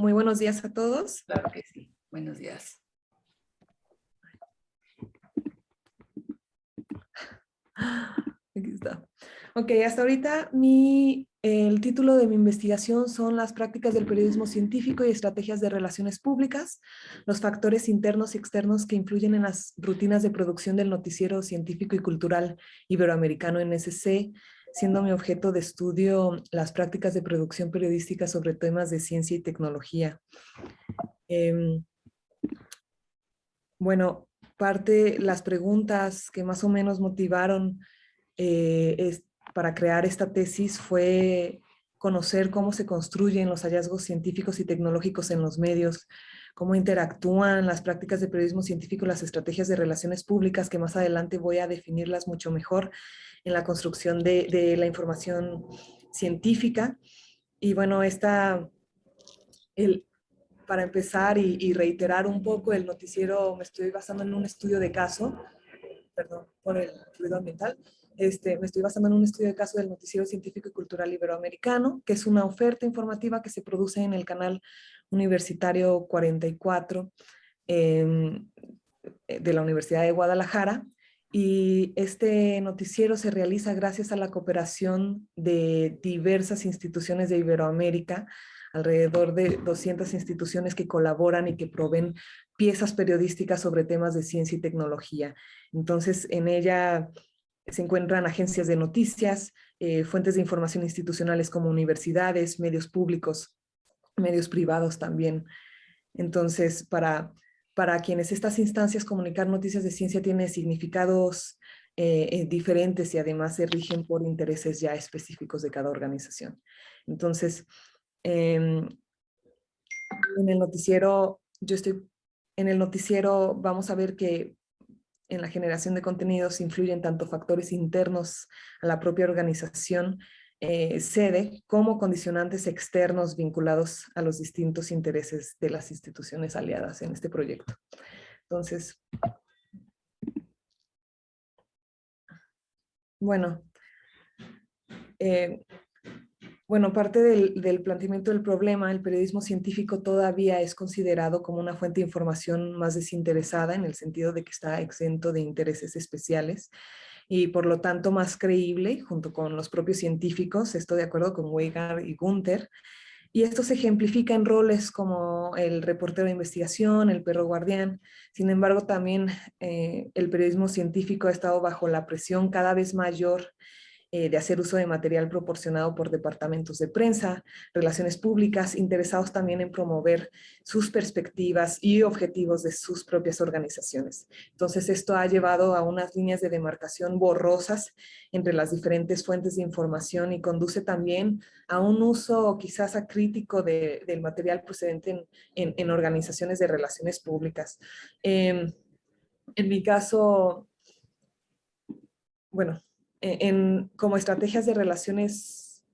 Muy buenos días a todos. Claro que sí. Buenos días. Aquí está. Ok, hasta ahorita el título de mi investigación son las prácticas del periodismo científico y estrategias de relaciones públicas, los factores internos y externos que influyen en las rutinas de producción del noticiero científico y cultural iberoamericano NSC, siendo mi objeto de estudio las prácticas de producción periodística sobre temas de ciencia y tecnología. Bueno, las preguntas que más o menos motivaron para crear esta tesis fue conocer cómo se construyen los hallazgos científicos y tecnológicos en los medios, cómo interactúan las prácticas de periodismo científico y las estrategias de relaciones públicas, que más adelante voy a definirlas mucho mejor en la construcción de la información científica. Y bueno, para empezar y reiterar un poco el noticiero, me estoy basando en un estudio de caso, perdón por el ruido ambiental, me estoy basando en un estudio de caso del Noticiero Científico y Cultural Iberoamericano, que es una oferta informativa que se produce en el canal universitario 44 de la Universidad de Guadalajara. Y este noticiero se realiza gracias a la cooperación de diversas instituciones de Iberoamérica, alrededor de 200 instituciones que colaboran y que proveen piezas periodísticas sobre temas de ciencia y tecnología. Entonces, en ella se encuentran agencias de noticias, fuentes de información institucionales como universidades, medios públicos, medios privados también. Entonces, para quienes estas instancias comunicar noticias de ciencia tiene significados diferentes y además se rigen por intereses ya específicos de cada organización. Entonces, en el noticiero, en el noticiero vamos a ver que en la generación de contenidos influyen tanto factores internos a la propia organización sede como condicionantes externos vinculados a los distintos intereses de las instituciones aliadas en este proyecto. Entonces, bueno, parte del planteamiento del problema, el periodismo científico todavía es considerado como una fuente de información más desinteresada en el sentido de que está exento de intereses especiales y por lo tanto más creíble junto con los propios científicos. Estoy de acuerdo con Weigar y Gunther. Y esto se ejemplifica en roles como el reportero de investigación, el perro guardián. Sin embargo, también el periodismo científico ha estado bajo la presión cada vez mayor de hacer uso de material proporcionado por departamentos de prensa, relaciones públicas, interesados también en promover sus perspectivas y objetivos de sus propias organizaciones. Entonces, esto ha llevado a unas líneas de demarcación borrosas entre las diferentes fuentes de información y conduce también a un uso quizás acrítico del material procedente en organizaciones de relaciones públicas. En mi caso, bueno, como estrategias de relaciones,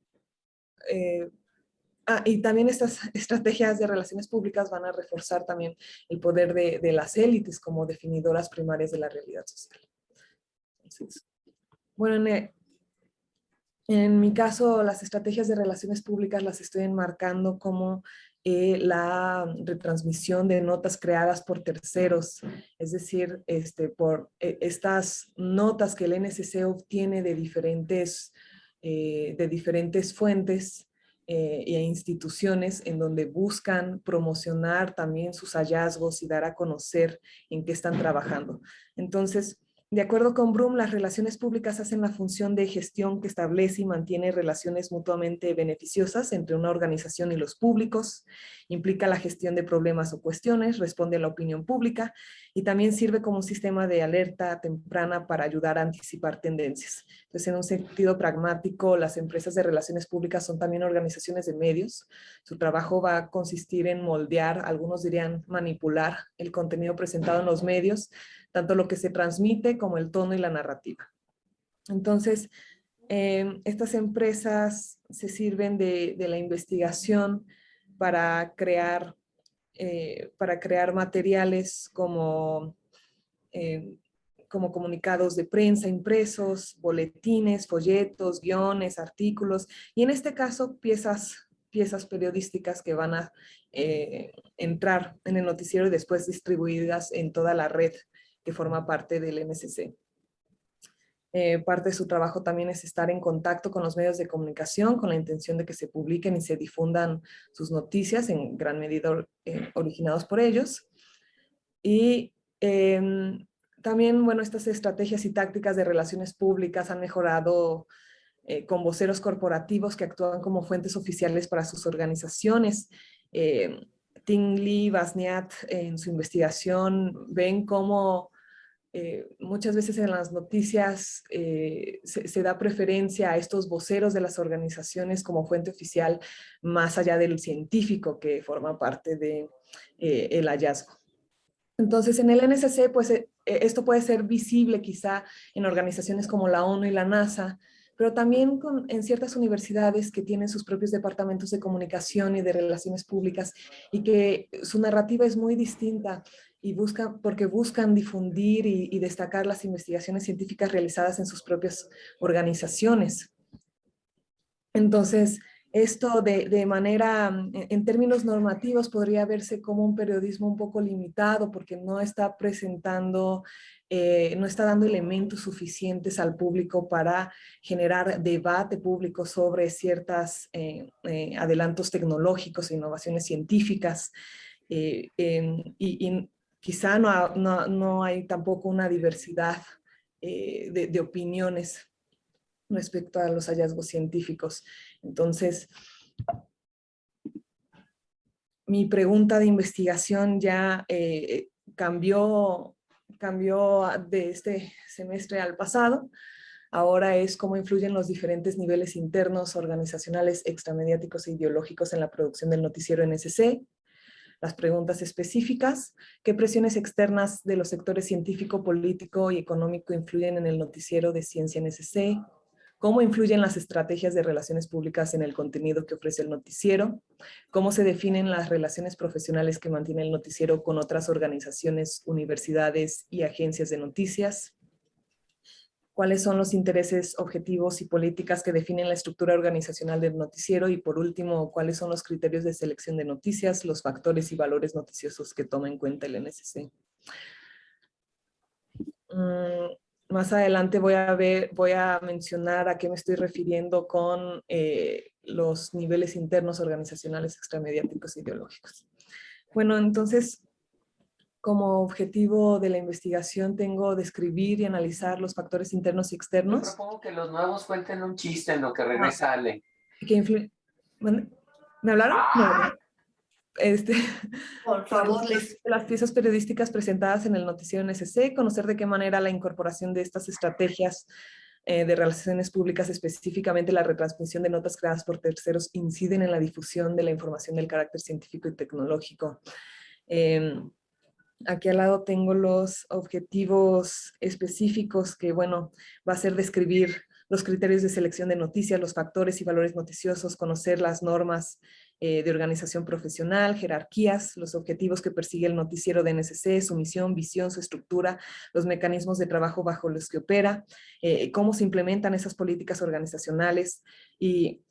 y también estas estrategias de relaciones públicas van a reforzar también el poder de las élites como definidoras primarias de la realidad social. Entonces, bueno, en mi caso, las estrategias de relaciones públicas las estoy enmarcando como la retransmisión de notas creadas por terceros, es decir, por estas notas que el NSC obtiene de diferentes fuentes e instituciones en donde buscan promocionar también sus hallazgos y dar a conocer en qué están trabajando. Entonces, de acuerdo con Brum, las relaciones públicas hacen la función de gestión que establece y mantiene relaciones mutuamente beneficiosas entre una organización y los públicos, implica la gestión de problemas o cuestiones, responde a la opinión pública y también sirve como un sistema de alerta temprana para ayudar a anticipar tendencias. Entonces, en un sentido pragmático, las empresas de relaciones públicas son también organizaciones de medios. Su trabajo va a consistir en moldear, algunos dirían manipular el contenido presentado en los medios, tanto lo que se transmite como el tono y la narrativa. Entonces, estas empresas se sirven de la investigación para crear materiales como comunicados de prensa impresos, boletines, folletos, guiones, artículos, y en este caso piezas piezas periodísticas que van a entrar en el noticiero y después distribuidas en toda la red que forma parte del NSC. Parte de su trabajo también es estar en contacto con los medios de comunicación con la intención de que se publiquen y se difundan sus noticias, en gran medida originados por ellos. Y también, bueno, estas estrategias y tácticas de relaciones públicas han mejorado con voceros corporativos que actúan como fuentes oficiales para sus organizaciones. Ting Lee, Basniat, en su investigación, ven cómo muchas veces en las noticias se da preferencia a estos voceros de las organizaciones como fuente oficial, más allá del científico que forma parte de el hallazgo. Entonces, en el NSC, pues esto puede ser visible quizá en organizaciones como la ONU y la NASA, pero también en ciertas universidades que tienen sus propios departamentos de comunicación y de relaciones públicas y que su narrativa es muy distinta y porque buscan difundir y destacar las investigaciones científicas realizadas en sus propias organizaciones. Entonces, esto de manera, en términos normativos, podría verse como un periodismo un poco limitado porque no está presentando, no está dando elementos suficientes al público para generar debate público sobre ciertos adelantos tecnológicos e innovaciones científicas. Y quizá no hay tampoco una diversidad de opiniones respecto a los hallazgos científicos. Entonces, mi pregunta de investigación ya cambió de este semestre al pasado. Ahora es cómo influyen los diferentes niveles internos, organizacionales, extramediáticos e ideológicos en la producción del noticiero NSC. Las preguntas específicas: ¿qué presiones externas de los sectores científico, político y económico influyen en el noticiero de ciencia NSC? ¿Cómo influyen las estrategias de relaciones públicas en el contenido que ofrece el noticiero? ¿Cómo se definen las relaciones profesionales que mantiene el noticiero con otras organizaciones, universidades y agencias de noticias? ¿Cuáles son los intereses, objetivos y políticas que definen la estructura organizacional del noticiero? Y por último, ¿cuáles son los criterios de selección de noticias, los factores y valores noticiosos que toma en cuenta el NSC? Más adelante voy a mencionar a qué me estoy refiriendo con los niveles internos organizacionales, extramediáticos e ideológicos. Bueno, entonces, como objetivo de la investigación tengo describir y analizar los factores internos y externos. Yo propongo que los nuevos cuenten un chiste en lo que regresa Ale. ¿Me hablaron? No. Por favor, las piezas periodísticas presentadas en el noticiero NSC, conocer de qué manera la incorporación de estas estrategias de relaciones públicas, específicamente la retransmisión de notas creadas por terceros, inciden en la difusión de la información del carácter científico y tecnológico. Aquí al lado tengo los objetivos específicos que, bueno, va a ser describir los criterios de selección de noticias, los factores y valores noticiosos, conocer las normas de organización profesional, jerarquías, los objetivos que persigue el noticiero de NSC, su misión, visión, su estructura, los mecanismos de trabajo bajo los que opera, cómo se implementan esas políticas organizacionales y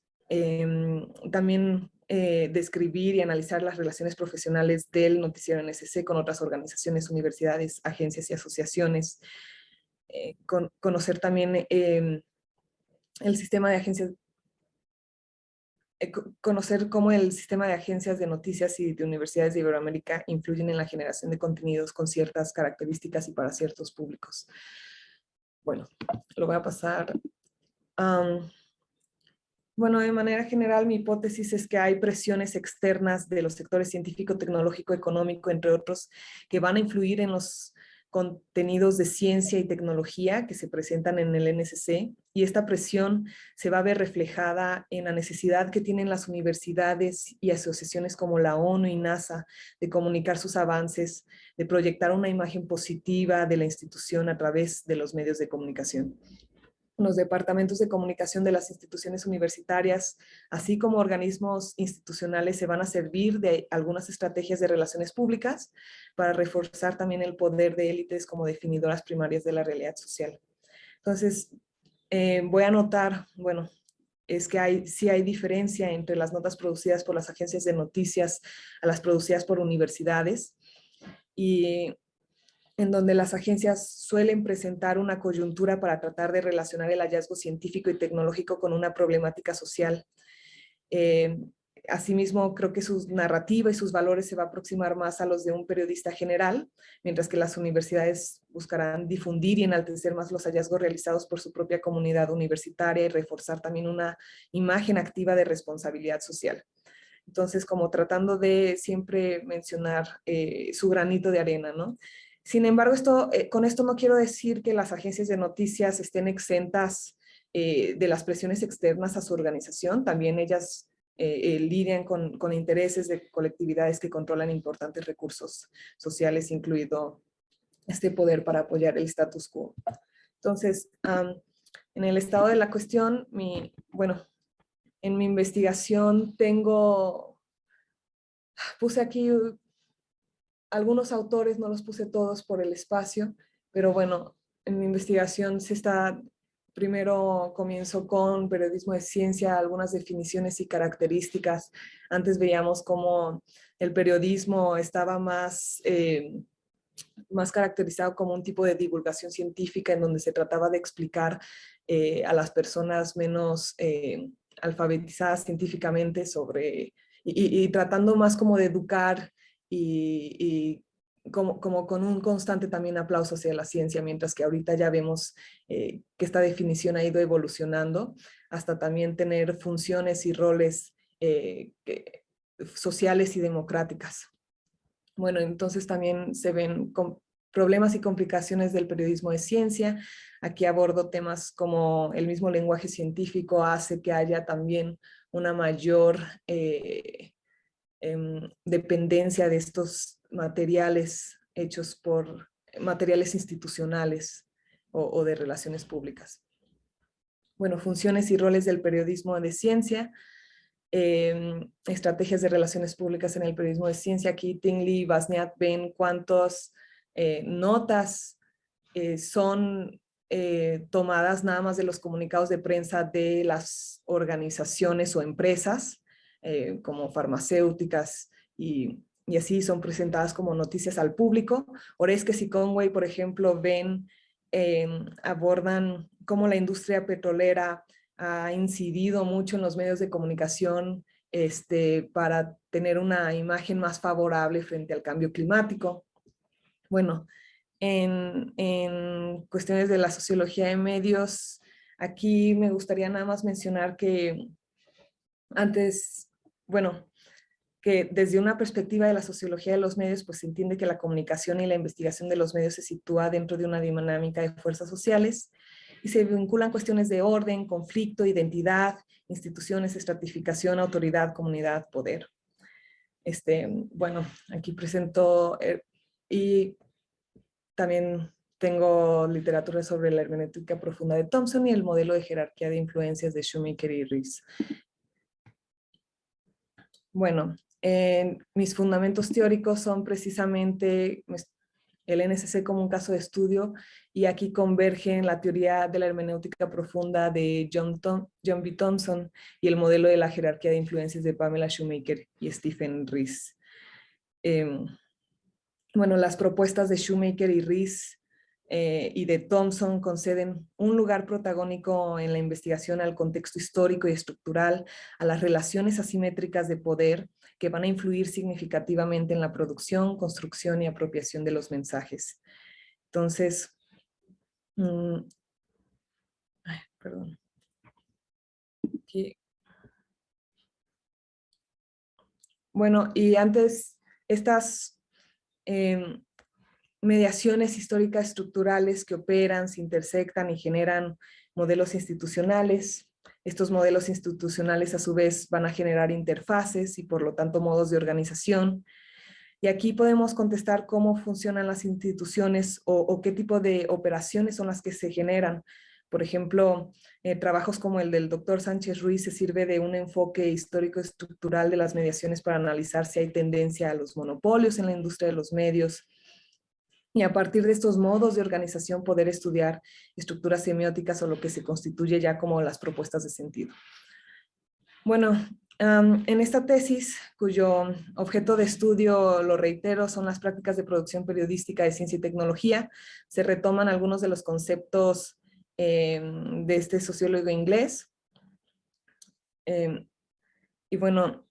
también describir y analizar las relaciones profesionales del noticiero NSC con otras organizaciones, universidades, agencias y asociaciones. Conocer también el sistema de agencias, conocer cómo el sistema de agencias de noticias y de universidades de Iberoamérica influyen en la generación de contenidos con ciertas características y para ciertos públicos. Bueno, lo voy a pasar. Bueno, de manera general, mi hipótesis es que hay presiones externas de los sectores científico, tecnológico, económico, entre otros, que van a influir en los contenidos de ciencia y tecnología que se presentan en el NSC, y esta presión se va a ver reflejada en la necesidad que tienen las universidades y asociaciones como la ONU y NASA de comunicar sus avances, de proyectar una imagen positiva de la institución a través de los medios de comunicación. Los departamentos de comunicación de las instituciones universitarias, así como organismos institucionales, se van a servir de algunas estrategias de relaciones públicas para reforzar también el poder de élites como definidoras primarias de la realidad social. Entonces, voy a anotar, bueno, es que sí hay diferencia entre las notas producidas por las agencias de noticias a las producidas por universidades, y en donde las agencias suelen presentar una coyuntura para tratar de relacionar el hallazgo científico y tecnológico con una problemática social. Asimismo, creo que su narrativa y sus valores se va a aproximar más a los de un periodista general, mientras que las universidades buscarán difundir y enaltecer más los hallazgos realizados por su propia comunidad universitaria y reforzar también una imagen activa de responsabilidad social. Entonces, como tratando de siempre mencionar su granito de arena, ¿no? Sin embargo, con esto no quiero decir que las agencias de noticias estén exentas de las presiones externas a su organización. También ellas lidian con intereses de colectividades que controlan importantes recursos sociales, incluido este poder para apoyar el status quo. Entonces, en el estado de la cuestión, en mi investigación puse aquí algunos autores, no los puse todos por el espacio, pero bueno, en mi investigación primero comienzo con periodismo de ciencia, algunas definiciones y características. Antes veíamos cómo el periodismo estaba más caracterizado como un tipo de divulgación científica en donde se trataba de explicar a las personas menos alfabetizadas científicamente y tratando más como de educar y como con un constante también aplauso hacia la ciencia, mientras que ahorita ya vemos que esta definición ha ido evolucionando hasta también tener funciones y roles sociales y democráticas. Bueno, entonces también se ven problemas y complicaciones del periodismo de ciencia. Aquí abordo temas como el mismo lenguaje científico hace que haya también una mayor dependencia de estos materiales hechos por materiales institucionales o de relaciones públicas. Bueno, funciones y roles del periodismo de ciencia. Estrategias de relaciones públicas en el periodismo de ciencia. Aquí Tingley y Basniat ven cuántas notas son tomadas nada más de los comunicados de prensa de las organizaciones o empresas como farmacéuticas y así son presentadas como noticias al público. Oreskes y Conway, por ejemplo, abordan cómo la industria petrolera ha incidido mucho en los medios de comunicación para tener una imagen más favorable frente al cambio climático. Bueno, en cuestiones de la sociología de medios, aquí me gustaría nada más mencionar que que desde una perspectiva de la sociología de los medios, pues se entiende que la comunicación y la investigación de los medios se sitúa dentro de una dinámica de fuerzas sociales y se vinculan cuestiones de orden, conflicto, identidad, instituciones, estratificación, autoridad, comunidad, poder. Aquí presento y también tengo literatura sobre la hermenéutica profunda de Thompson y el modelo de jerarquía de influencias de Shoemaker y Rees. Bueno, mis fundamentos teóricos son precisamente el NSC como un caso de estudio, y aquí convergen la teoría de la hermenéutica profunda de John B. Thompson y el modelo de la jerarquía de influencias de Pamela Shoemaker y Stephen Rees. Las propuestas de Shoemaker y Rees y de Thompson conceden un lugar protagónico en la investigación al contexto histórico y estructural, a las relaciones asimétricas de poder que van a influir significativamente en la producción, construcción y apropiación de los mensajes. Entonces, perdón. Aquí. Bueno, y antes estas mediaciones históricas estructurales que operan, se intersectan y generan modelos institucionales. Estos modelos institucionales a su vez van a generar interfaces y por lo tanto modos de organización. Y aquí podemos contestar cómo funcionan las instituciones o qué tipo de operaciones son las que se generan. Por ejemplo, trabajos como el del doctor Sánchez Ruiz se sirve de un enfoque histórico estructural de las mediaciones para analizar si hay tendencia a los monopolios en la industria de los medios, y a partir de estos modos de organización poder estudiar estructuras semióticas o lo que se constituye ya como las propuestas de sentido. Bueno, en esta tesis, cuyo objeto de estudio, lo reitero, son las prácticas de producción periodística de ciencia y tecnología, se retoman algunos de los conceptos de este sociólogo inglés. Y bueno,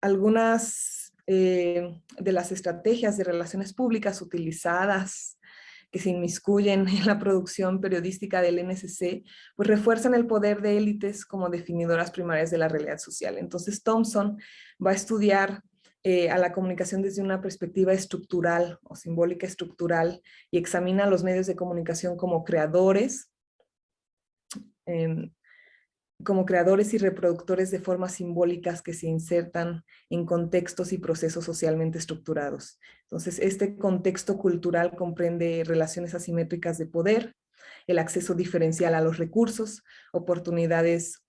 algunas de las estrategias de relaciones públicas utilizadas que se inmiscuyen en la producción periodística del NSC, pues refuerzan el poder de élites como definidoras primarias de la realidad social. Entonces Thompson va a estudiar a la comunicación desde una perspectiva estructural o simbólica estructural y examina a los medios de comunicación como creadores y reproductores de formas simbólicas que se insertan en contextos y procesos socialmente estructurados. Entonces, este contexto cultural comprende relaciones asimétricas de poder, el acceso diferencial a los recursos, oportunidades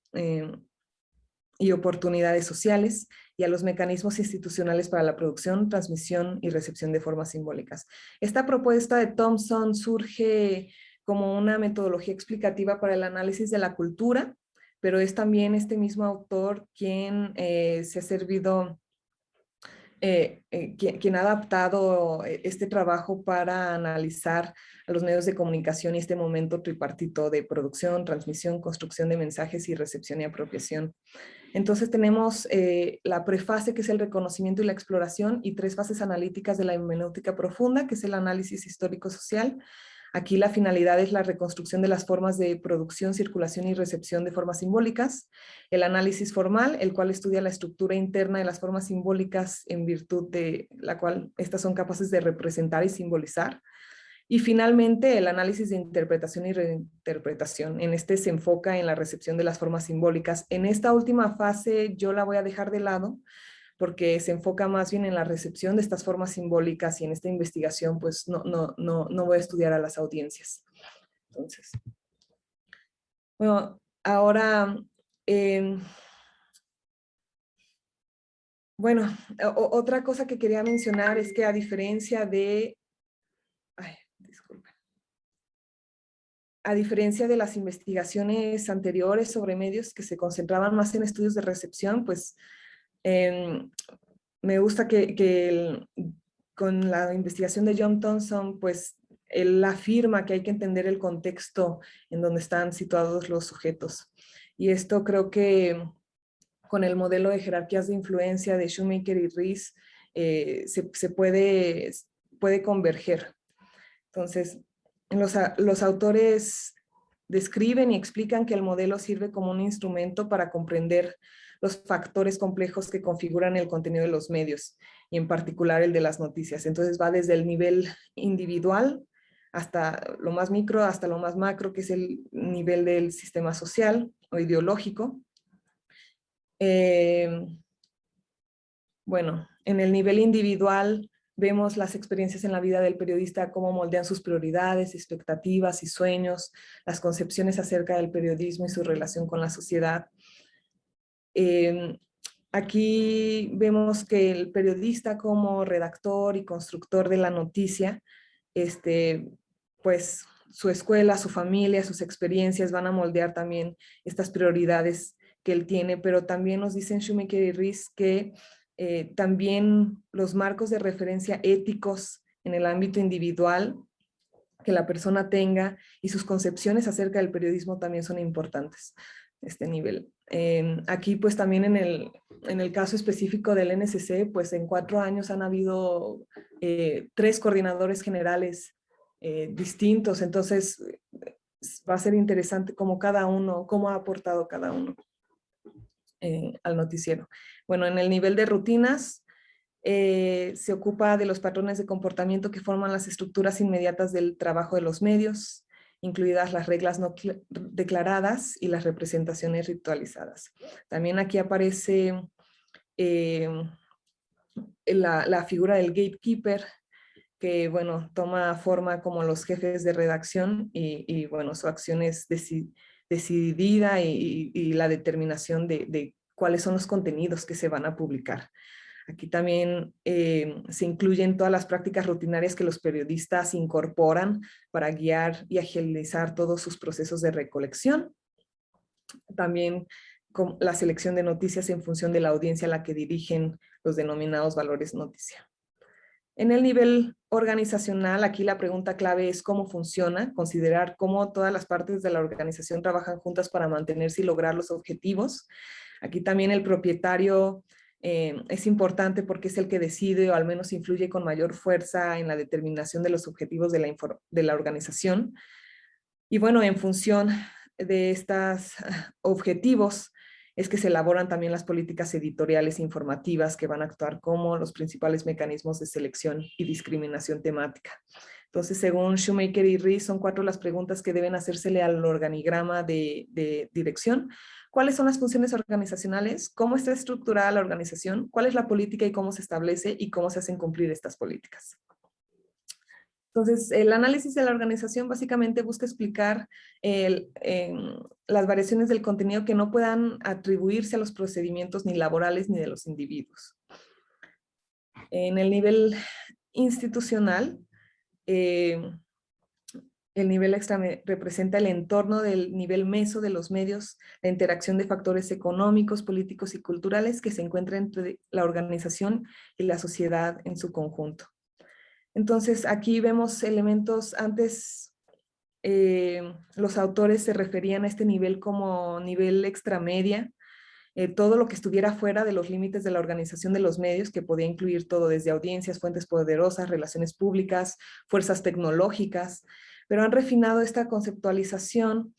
sociales y a los mecanismos institucionales para la producción, transmisión y recepción de formas simbólicas. Esta propuesta de Thompson surge como una metodología explicativa para el análisis de la cultura, pero es también este mismo autor quien se ha servido, quien ha adaptado este trabajo para analizar a los medios de comunicación y este momento tripartito de producción, transmisión, construcción de mensajes y recepción y apropiación. Entonces tenemos la prefase, que es el reconocimiento y la exploración, y 3 fases analíticas de la hermenéutica profunda, que es el análisis histórico-social. Aquí la finalidad es la reconstrucción de las formas de producción, circulación y recepción de formas simbólicas. El análisis formal, el cual estudia la estructura interna de las formas simbólicas en virtud de la cual estas son capaces de representar y simbolizar. Y finalmente, el análisis de interpretación y reinterpretación. En este se enfoca en la recepción de las formas simbólicas. En esta última fase yo la voy a dejar de lado porque se enfoca más bien en la recepción de estas formas simbólicas, y en esta investigación pues no voy a estudiar a las audiencias. Entonces, bueno, ahora, bueno, otra cosa que quería mencionar es que a diferencia de, disculpen. A diferencia de las investigaciones anteriores sobre medios que se concentraban más en estudios de recepción, pues me gusta que con la investigación de John Thompson, pues él afirma que hay que entender el contexto en donde están situados los sujetos. Y esto creo que con el modelo de jerarquías de influencia de Shoemaker y Rees se puede converger. Entonces, los autores describen y explican que el modelo sirve como un instrumento para comprender los factores complejos que configuran el contenido de los medios, y en particular el de las noticias. Entonces va desde el nivel individual hasta lo más micro, hasta lo más macro, que es el nivel del sistema social o ideológico. Bueno, en el nivel individual vemos las experiencias en la vida del periodista, cómo moldean sus prioridades, expectativas y sueños, las concepciones acerca del periodismo y su relación con la sociedad. Aquí vemos que el periodista, como redactor y constructor de la noticia, pues su escuela, su familia, sus experiencias van a moldear también estas prioridades que él tiene, pero también nos dicen Shoemaker y Rees que también los marcos de referencia éticos en el ámbito individual que la persona tenga y sus concepciones acerca del periodismo también son importantes, este nivel. Aquí pues también en el caso específico del NSC, pues en 4 años han habido 3 coordinadores generales distintos, entonces va a ser interesante cómo ha aportado cada uno al noticiero. Bueno, en el nivel de rutinas, se ocupa de los patrones de comportamiento que forman las estructuras inmediatas del trabajo de los medios, incluidas las reglas no declaradas y las representaciones ritualizadas. También aquí aparece la figura del gatekeeper, que bueno, toma forma como los jefes de redacción y bueno, su acción es decidida y la determinación de cuáles son los contenidos que se van a publicar. Aquí también se incluyen todas las prácticas rutinarias que los periodistas incorporan para guiar y agilizar todos sus procesos de recolección. También la selección de noticias en función de la audiencia a la que dirigen los denominados valores noticia. En el nivel organizacional, aquí la pregunta clave es cómo funciona, considerar cómo todas las partes de la organización trabajan juntas para mantenerse y lograr los objetivos. Aquí también el propietario es importante porque es el que decide o al menos influye con mayor fuerza en la determinación de los objetivos de la organización. Y bueno, en función de estos objetivos es que se elaboran también las políticas editoriales e informativas que van a actuar como los principales mecanismos de selección y discriminación temática. Entonces, según Shoemaker y Ries, son 4 las preguntas que deben hacérsele al organigrama de dirección. ¿Cuáles son las funciones organizacionales? ¿Cómo está estructurada la organización? ¿Cuál es la política y cómo se establece y cómo se hacen cumplir estas políticas? Entonces, el análisis de la organización básicamente busca explicar las variaciones del contenido que no puedan atribuirse a los procedimientos ni laborales ni de los individuos. En el nivel institucional, el nivel extra representa el entorno del nivel meso de los medios, la interacción de factores económicos, políticos y culturales que se encuentran entre la organización y la sociedad en su conjunto. Entonces, aquí vemos elementos, antes los autores se referían a este nivel como nivel extramedia, todo lo que estuviera fuera de los límites de la organización de los medios, que podía incluir todo desde audiencias, fuentes poderosas, relaciones públicas, fuerzas tecnológicas, pero han refinado esta conceptualización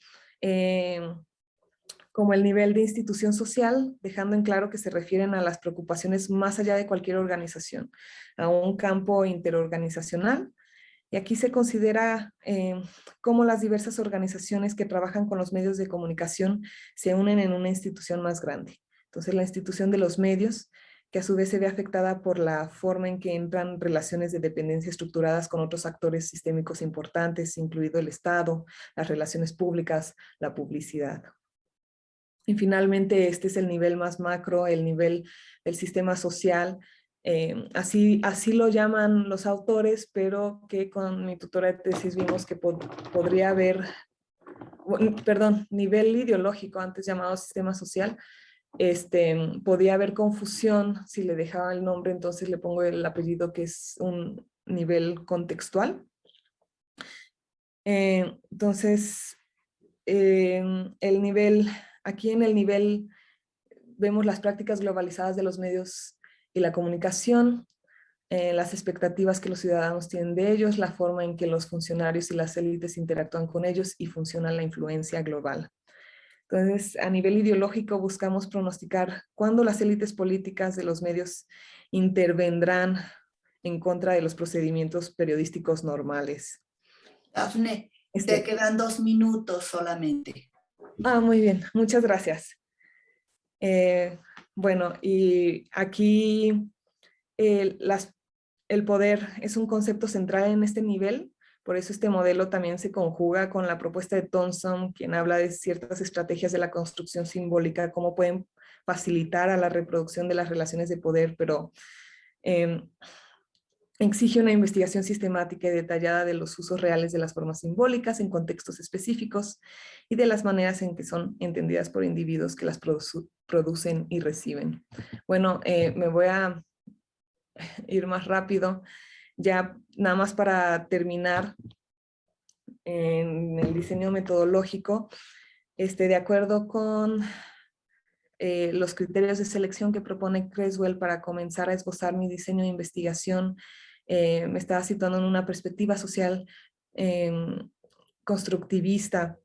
como el nivel de institución social, dejando en claro que se refieren a las preocupaciones más allá de cualquier organización, a un campo interorganizacional. Y aquí se considera cómo las diversas organizaciones que trabajan con los medios de comunicación se unen en una institución más grande. Entonces, la institución de los medios, que a su vez se ve afectada por la forma en que entran relaciones de dependencia estructuradas con otros actores sistémicos importantes, incluido el Estado, las relaciones públicas, la publicidad. Y finalmente, este es el nivel más macro, el nivel del sistema social. Así lo llaman los autores, pero que con mi tutora de tesis vimos que podría haber, perdón, nivel ideológico, antes llamado sistema social. Podía haber confusión si le dejaba el nombre, entonces le pongo el apellido, que es un nivel contextual. Entonces, el nivel... Aquí en el nivel vemos las prácticas globalizadas de los medios y la comunicación, las expectativas que los ciudadanos tienen de ellos, la forma en que los funcionarios y las élites interactúan con ellos y funciona la influencia global. Entonces, a nivel ideológico buscamos pronosticar cuándo las élites políticas de los medios intervendrán en contra de los procedimientos periodísticos normales. Dafne, te quedan 2 minutos solamente. Muy bien, muchas gracias. Bueno, y aquí el poder es un concepto central en este nivel, por eso este modelo también se conjuga con la propuesta de Thompson, quien habla de ciertas estrategias de la construcción simbólica, cómo pueden facilitar a la reproducción de las relaciones de poder, pero exige una investigación sistemática y detallada de los usos reales de las formas simbólicas en contextos específicos y de las maneras en que son entendidas por individuos que las producen y reciben. Bueno, me voy a ir más rápido. Ya nada más para terminar, en el diseño metodológico, de acuerdo con los criterios de selección que propone Creswell para comenzar a esbozar mi diseño de investigación, me estaba situando en una perspectiva social constructivista,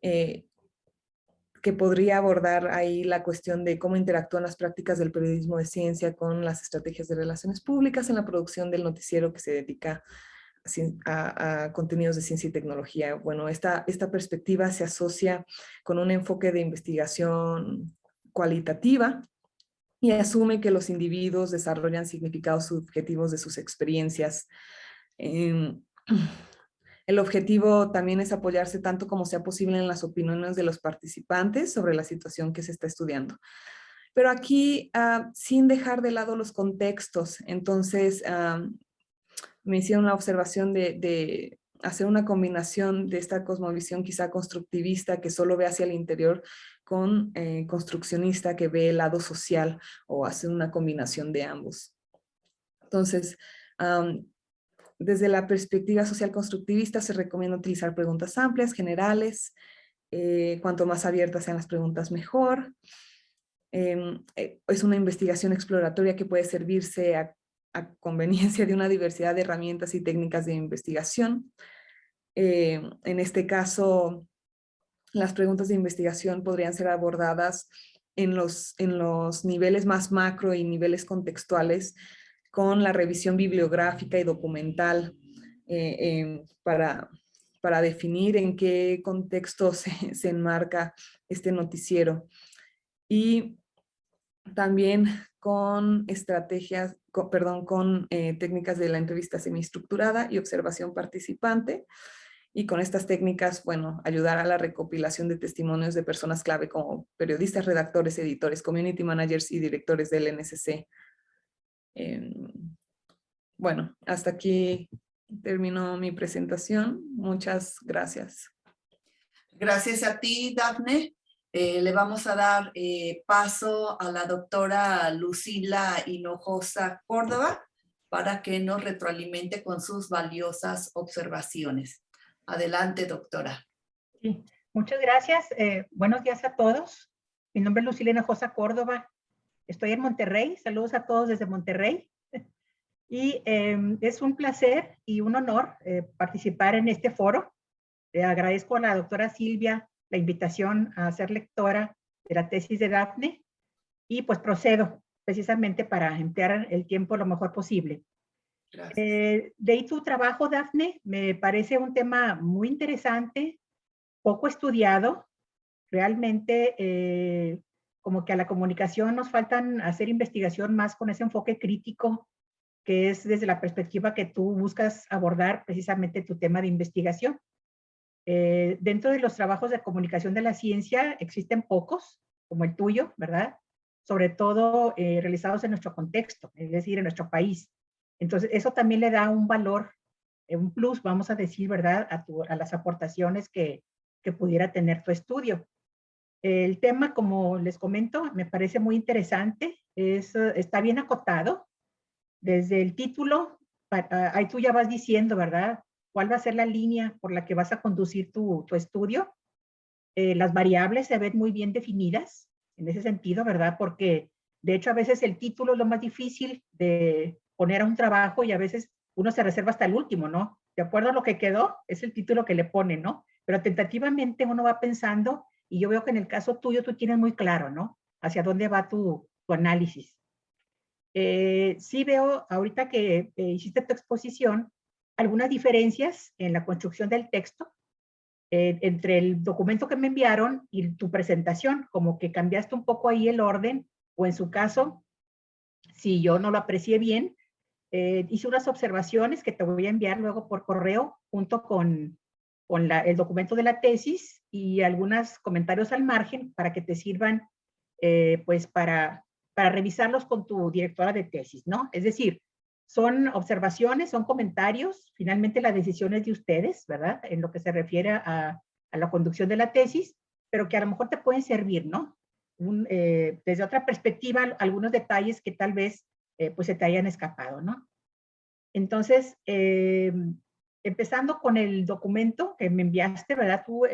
que podría abordar ahí la cuestión de cómo interactúan las prácticas del periodismo de ciencia con las estrategias de relaciones públicas en la producción del noticiero que se dedica a contenidos de ciencia y tecnología. Bueno, esta perspectiva se asocia con un enfoque de investigación cualitativa y asume que los individuos desarrollan significados subjetivos de sus experiencias. El objetivo también es apoyarse tanto como sea posible en las opiniones de los participantes sobre la situación que se está estudiando. Pero aquí, sin dejar de lado los contextos, entonces me hicieron la observación de hacer una combinación de esta cosmovisión quizá constructivista que solo ve hacia el interior con construccionista que ve el lado social, o hacer una combinación de ambos. Entonces, desde la perspectiva social constructivista se recomienda utilizar preguntas amplias, generales. Cuanto más abiertas sean las preguntas, mejor. Es una investigación exploratoria que puede servirse a conveniencia de una diversidad de herramientas y técnicas de investigación. En este caso, las preguntas de investigación podrían ser abordadas en los niveles más macro y niveles contextuales, con la revisión bibliográfica y documental para definir en qué contexto se enmarca este noticiero. Y también con estrategias, con técnicas de la entrevista semiestructurada y observación participante. Y con estas técnicas, bueno, ayudar a la recopilación de testimonios de personas clave como periodistas, redactores, editores, community managers y directores del NSC. Bueno, hasta aquí terminó mi presentación. Muchas gracias. Gracias a ti, Dafne. Le vamos a dar paso a la doctora Lucila Hinojosa Córdoba para que nos retroalimente con sus valiosas observaciones. Adelante, doctora. Sí, muchas gracias. Buenos días a todos. Mi nombre es Lucila Hinojosa Córdoba. Estoy en Monterrey. Saludos a todos desde Monterrey. Y es un placer y un honor participar en este foro. Le agradezco a la doctora Silvia la invitación a ser lectora de la tesis de Dafne, y pues procedo precisamente para emplear el tiempo lo mejor posible. De tu trabajo, Dafne, me parece un tema muy interesante, poco estudiado. Realmente como que a la comunicación nos faltan hacer investigación más con ese enfoque crítico, que es desde la perspectiva que tú buscas abordar precisamente tu tema de investigación. Dentro de los trabajos de comunicación de la ciencia existen pocos, como el tuyo, ¿verdad? Sobre todo realizados en nuestro contexto, es decir, en nuestro país. Entonces, eso también le da un valor, un plus, vamos a decir, ¿verdad? A las aportaciones que pudiera tener tu estudio. El tema, como les comento, me parece muy interesante, está bien acotado. Desde el título, ahí tú ya vas diciendo, ¿verdad? ¿Cuál va a ser la línea por la que vas a conducir tu estudio? Las variables se ven muy bien definidas en ese sentido, ¿verdad? Porque de hecho a veces el título es lo más difícil de poner a un trabajo, y a veces uno se reserva hasta el último, ¿no? De acuerdo a lo que quedó, es el título que le pone, ¿no? Pero tentativamente uno va pensando, y yo veo que en el caso tuyo tú tienes muy claro, ¿no? Hacia dónde va tu análisis. Sí veo ahorita que hiciste tu exposición algunas diferencias en la construcción del texto entre el documento que me enviaron y tu presentación, como que cambiaste un poco ahí el orden, o en su caso, si yo no lo aprecié bien, hice unas observaciones que te voy a enviar luego por correo junto con el documento de la tesis, y algunos comentarios al margen para que te sirvan pues para revisarlos con tu directora de tesis, ¿no? Es decir, son observaciones, son comentarios, finalmente la decisión es de ustedes, ¿verdad? En lo que se refiere a la conducción de la tesis, pero que a lo mejor te pueden servir, ¿no? Desde otra perspectiva, algunos detalles que tal vez pues se te hayan escapado, ¿no? Entonces, empezando con el documento que me enviaste, ¿verdad? Tú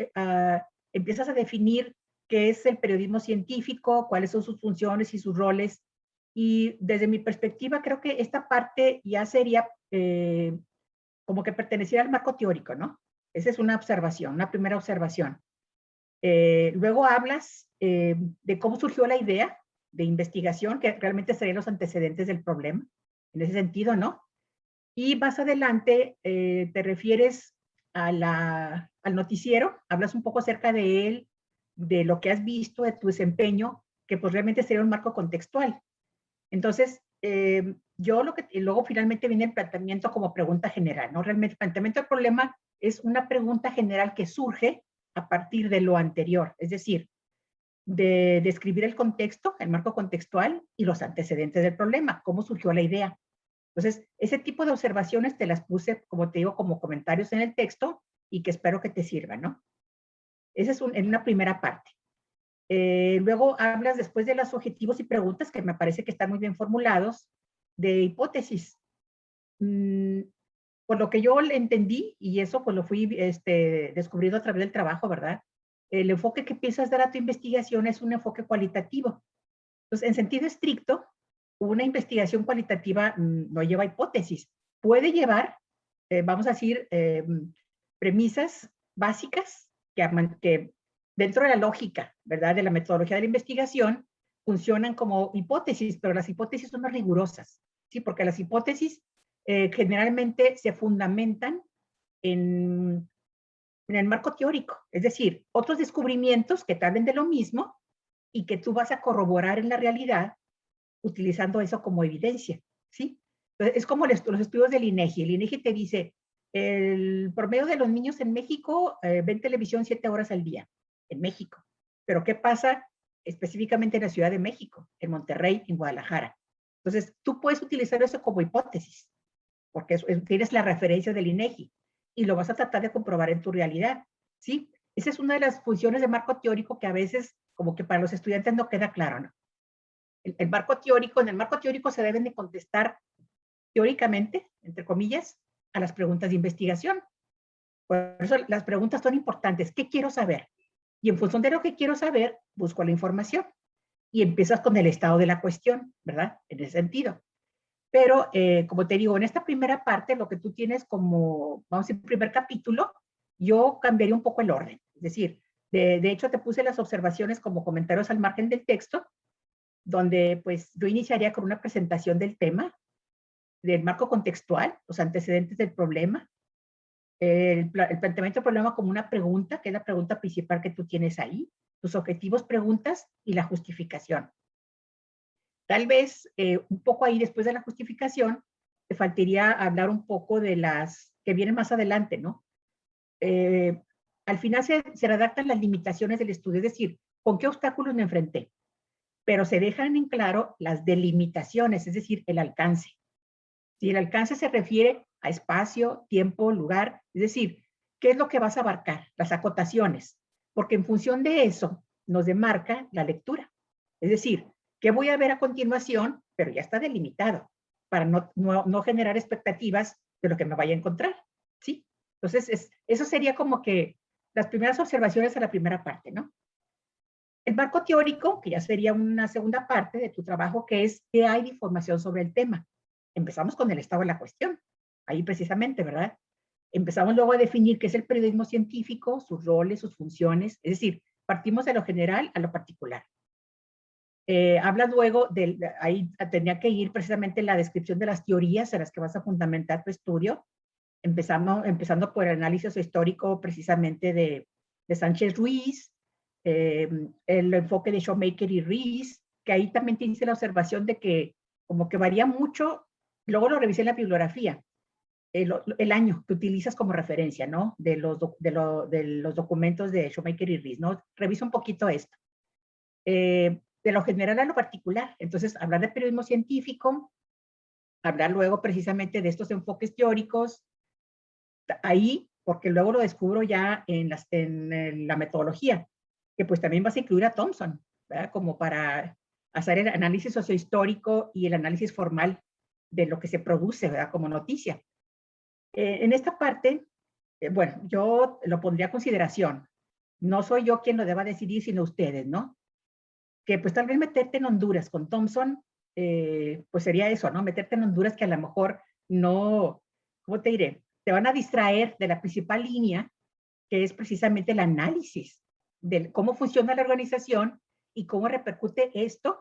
empiezas a definir qué es el periodismo científico, cuáles son sus funciones y sus roles. Y desde mi perspectiva, creo que esta parte ya sería como que perteneciera al marco teórico, ¿no? Esa es una observación, una primera observación. Luego hablas de cómo surgió la idea de investigación, que realmente serían los antecedentes del problema, en ese sentido, ¿no? Y más adelante te refieres al noticiero, hablas un poco acerca de él, de lo que has visto, de tu desempeño, que pues realmente sería un marco contextual. Entonces, y luego finalmente viene el planteamiento como pregunta general, ¿no? Realmente el planteamiento del problema es una pregunta general que surge a partir de lo anterior, es decir, de describir el contexto, el marco contextual y los antecedentes del problema, cómo surgió la idea. Entonces, ese tipo de observaciones te las puse, como te digo, como comentarios en el texto y que espero que te sirvan, ¿no? Esa es en una primera parte. Luego hablas después de los objetivos y preguntas, que me parece que están muy bien formulados, de hipótesis. Por lo que yo entendí, y eso pues lo fui descubriendo a través del trabajo, ¿verdad? El enfoque que piensas dar a tu investigación es un enfoque cualitativo. Entonces, en sentido estricto, una investigación cualitativa no lleva hipótesis. Puede llevar, vamos a decir, premisas básicas que dentro de la lógica, ¿verdad? De la metodología de la investigación, funcionan como hipótesis, pero las hipótesis son más rigurosas, ¿sí? Porque las hipótesis generalmente se fundamentan en el marco teórico, es decir, otros descubrimientos que te hablen de lo mismo y que tú vas a corroborar en la realidad utilizando eso como evidencia, ¿sí? Entonces, es como los estudios del INEGI. El INEGI te dice, el promedio de los niños en México ven televisión 7 horas al día, en México. Pero ¿qué pasa específicamente en la Ciudad de México, en Monterrey, en Guadalajara? Entonces, tú puedes utilizar eso como hipótesis, porque tienes la referencia del INEGI y lo vas a tratar de comprobar en tu realidad, ¿sí? Esa es una de las funciones de marco teórico que a veces, como que para los estudiantes no queda claro, ¿no? En el marco teórico se deben de contestar teóricamente, entre comillas, a las preguntas de investigación. Por eso las preguntas son importantes. ¿Qué quiero saber? Y en función de lo que quiero saber, busco la información. Y empiezas con el estado de la cuestión, ¿verdad? En ese sentido. Pero, como te digo, en esta primera parte, lo que tú tienes como, vamos a decir, primer capítulo, yo cambiaría un poco el orden. Es decir, de hecho, te puse las observaciones como comentarios al margen del texto, donde pues yo iniciaría con una presentación del tema, del marco contextual, los antecedentes del problema, el planteamiento del problema como una pregunta, que es la pregunta principal que tú tienes ahí, tus objetivos, preguntas y la justificación. Tal vez un poco ahí después de la justificación, te faltaría hablar un poco de las que vienen más adelante, ¿no? Al final se redactan las limitaciones del estudio, es decir, ¿con qué obstáculos me enfrenté? Pero se dejan en claro las delimitaciones, es decir, el alcance. Si el alcance se refiere a espacio, tiempo, lugar, es decir, ¿qué es lo que vas a abarcar? Las acotaciones, porque en función de eso nos demarca la lectura. Es decir, ¿qué voy a ver a continuación? Pero ya está delimitado, para no generar expectativas de lo que me vaya a encontrar, ¿sí? Entonces, eso sería como que las primeras observaciones a la primera parte, ¿no? El marco teórico, que ya sería una segunda parte de tu trabajo, que es qué hay de información sobre el tema. Empezamos con el estado de la cuestión, ahí precisamente, ¿verdad? Empezamos luego a definir qué es el periodismo científico, sus roles, sus funciones, es decir, partimos de lo general a lo particular. Hablas luego, ahí tenía que ir precisamente la descripción de las teorías en las que vas a fundamentar tu estudio, empezando por el análisis histórico precisamente de Sánchez Ruiz, el enfoque de Shoemaker y Rees, que ahí también te hice la observación de que como que varía mucho, luego lo revisé en la bibliografía, el año que utilizas como referencia, ¿no? De los documentos de Shoemaker y Rees, ¿no? Revisa un poquito esto. De lo general a lo particular, entonces hablar de periodismo científico, hablar luego precisamente de estos enfoques teóricos, ahí, porque luego lo descubro ya en la metodología, que pues también vas a incluir a Thompson, ¿verdad? Como para hacer el análisis sociohistórico y el análisis formal de lo que se produce, ¿verdad? Como noticia. En esta parte, bueno, yo lo pondría a consideración. No soy yo quien lo deba decidir, sino ustedes, ¿no? Que pues tal vez meterte en Honduras con Thompson, pues sería eso, ¿no? Meterte en Honduras que a lo mejor no, ¿cómo te diré? Te van a distraer de la principal línea, que es precisamente el análisis de cómo funciona la organización y cómo repercute esto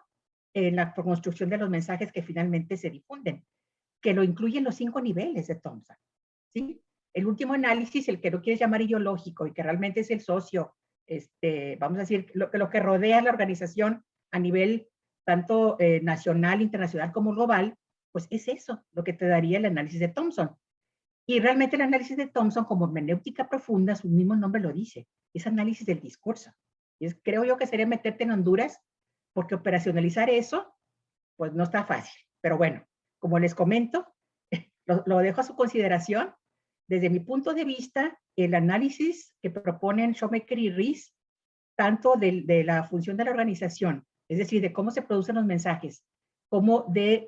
en la construcción de los mensajes que finalmente se difunden, que lo incluyen los 5 niveles de Thompson, ¿sí? El último análisis, el que no quieres llamar ideológico y que realmente es el socio, vamos a decir, lo que rodea la organización a nivel tanto nacional, internacional como global, pues es eso, lo que te daría el análisis de Thompson. Y realmente el análisis de Thompson, como hermenéutica profunda, su mismo nombre lo dice, es análisis del discurso. Y creo yo que sería meterte en Honduras, porque operacionalizar eso, pues no está fácil. Pero bueno, como les comento, lo dejo a su consideración. Desde mi punto de vista, el análisis que proponen Shoemaker y Ries, tanto de la función de la organización, es decir, de cómo se producen los mensajes, como de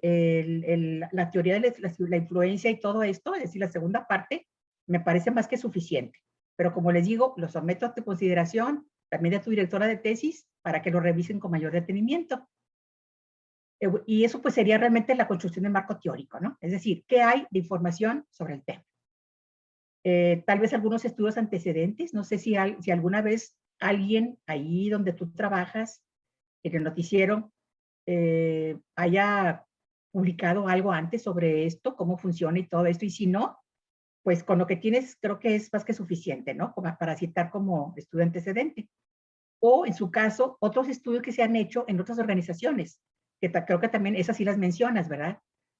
la teoría de la influencia y todo esto, es decir, la segunda parte, me parece más que suficiente. Pero como les digo, lo someto a tu consideración, también de tu directora de tesis, para que lo revisen con mayor detenimiento. Y eso pues sería realmente la construcción del marco teórico, ¿no? Es decir, ¿qué hay de información sobre el tema? Tal vez algunos estudios antecedentes, no sé si alguna vez alguien ahí donde tú trabajas, en el noticiero, haya publicado algo antes sobre esto, cómo funciona y todo esto, y si no, pues con lo que tienes creo que es más que suficiente, ¿no? Como para citar como estudio antecedente. O en su caso, otros estudios que se han hecho en otras organizaciones, que creo que también esas sí las mencionas, ¿verdad?